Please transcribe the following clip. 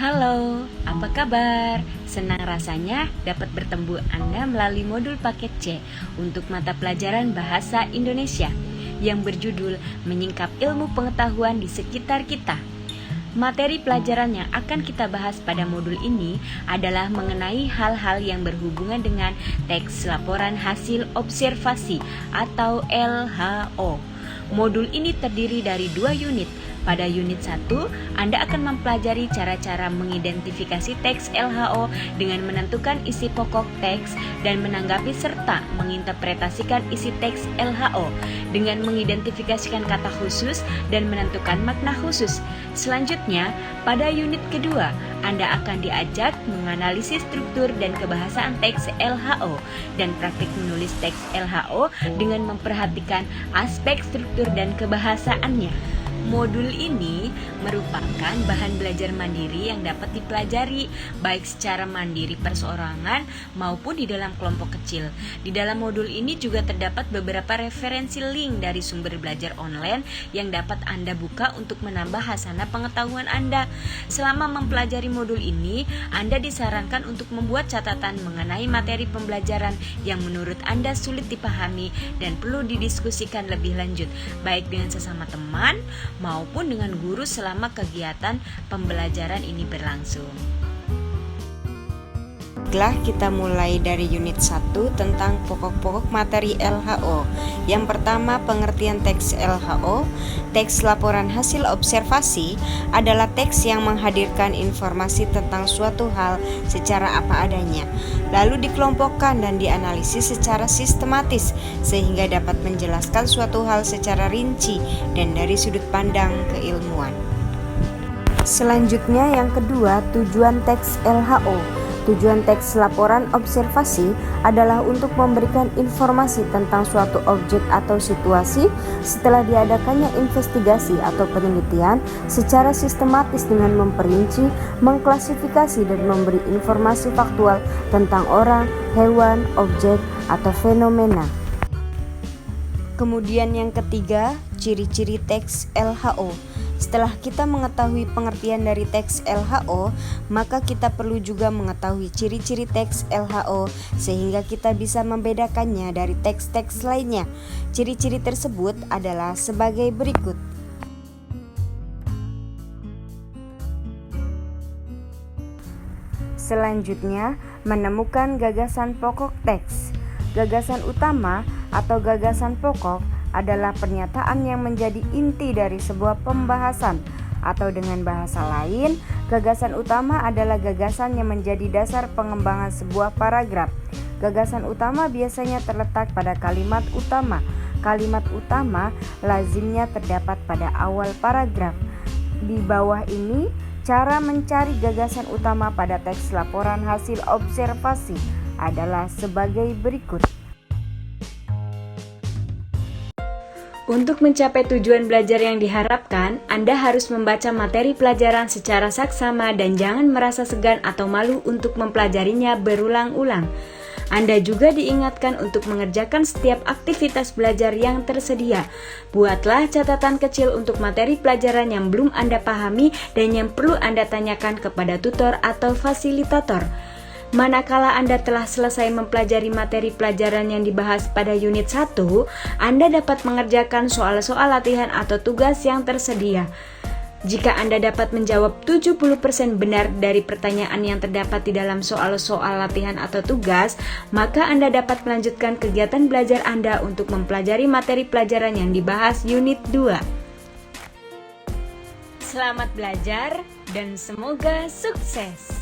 Halo, apa kabar? Senang rasanya dapat bertemu Anda melalui modul paket C untuk mata pelajaran Bahasa Indonesia yang berjudul Menyingkap Ilmu Pengetahuan di Sekitar Kita. Materi pelajaran yang akan kita bahas pada modul ini adalah mengenai hal-hal yang berhubungan dengan teks laporan hasil observasi atau LHO. Modul ini terdiri dari 2 unit. Pada unit 1, Anda akan mempelajari cara-cara mengidentifikasi teks LHO dengan menentukan isi pokok teks dan menanggapi serta menginterpretasikan isi teks LHO dengan mengidentifikasikan kata khusus dan menentukan makna khusus. Selanjutnya, pada unit kedua, Anda akan diajak menganalisis struktur dan kebahasaan teks LHO dan praktik menulis teks LHO dengan memperhatikan aspek struktur dan kebahasaannya. Modul ini merupakan bahan belajar mandiri yang dapat dipelajari baik secara mandiri perseorangan maupun di dalam kelompok kecil. Di dalam modul ini juga terdapat beberapa referensi link dari sumber belajar online yang dapat Anda buka untuk menambah hasanah pengetahuan Anda. Selama mempelajari modul ini, Anda disarankan untuk membuat catatan mengenai materi pembelajaran yang menurut Anda sulit dipahami dan perlu didiskusikan lebih lanjut, baik dengan sesama teman maupun dengan guru selama kegiatan pembelajaran ini berlangsung. Baiklah, kita mulai dari unit 1 tentang pokok-pokok materi LHO. Yang pertama, pengertian teks LHO. Teks laporan hasil observasi adalah teks yang menghadirkan informasi tentang suatu hal secara apa adanya, lalu dikelompokkan dan dianalisis secara sistematis sehingga dapat menjelaskan suatu hal secara rinci dan dari sudut pandang keilmuan. Selanjutnya yang kedua, tujuan teks LHO. Tujuan teks laporan observasi adalah untuk memberikan informasi tentang suatu objek atau situasi setelah diadakannya investigasi atau penelitian secara sistematis dengan memperinci, mengklasifikasi dan memberi informasi faktual tentang orang, hewan, objek, atau fenomena. Kemudian yang ketiga, ciri-ciri teks LHO. Setelah kita mengetahui pengertian dari teks LHO, maka kita perlu juga mengetahui ciri-ciri teks LHO sehingga kita bisa membedakannya dari teks-teks lainnya. Ciri-ciri tersebut adalah sebagai berikut. Selanjutnya, menemukan gagasan pokok teks. Gagasan utama atau gagasan pokok adalah pernyataan yang menjadi inti dari sebuah pembahasan, atau dengan bahasa lain, gagasan utama adalah gagasan yang menjadi dasar pengembangan sebuah paragraf. Gagasan utama biasanya terletak pada kalimat utama. Kalimat utama lazimnya terdapat pada awal paragraf. Di bawah ini, cara mencari gagasan utama pada teks laporan hasil observasi adalah sebagai berikut. Untuk mencapai tujuan belajar yang diharapkan, Anda harus membaca materi pelajaran secara saksama dan jangan merasa segan atau malu untuk mempelajarinya berulang-ulang. Anda juga diingatkan untuk mengerjakan setiap aktivitas belajar yang tersedia. Buatlah catatan kecil untuk materi pelajaran yang belum Anda pahami dan yang perlu Anda tanyakan kepada tutor atau fasilitator. Manakala Anda telah selesai mempelajari materi pelajaran yang dibahas pada unit 1, Anda dapat mengerjakan soal-soal latihan atau tugas yang tersedia. Jika Anda dapat menjawab 70% benar dari pertanyaan yang terdapat di dalam soal-soal latihan atau tugas, maka Anda dapat melanjutkan kegiatan belajar Anda untuk mempelajari materi pelajaran yang dibahas unit 2. Selamat belajar dan semoga sukses!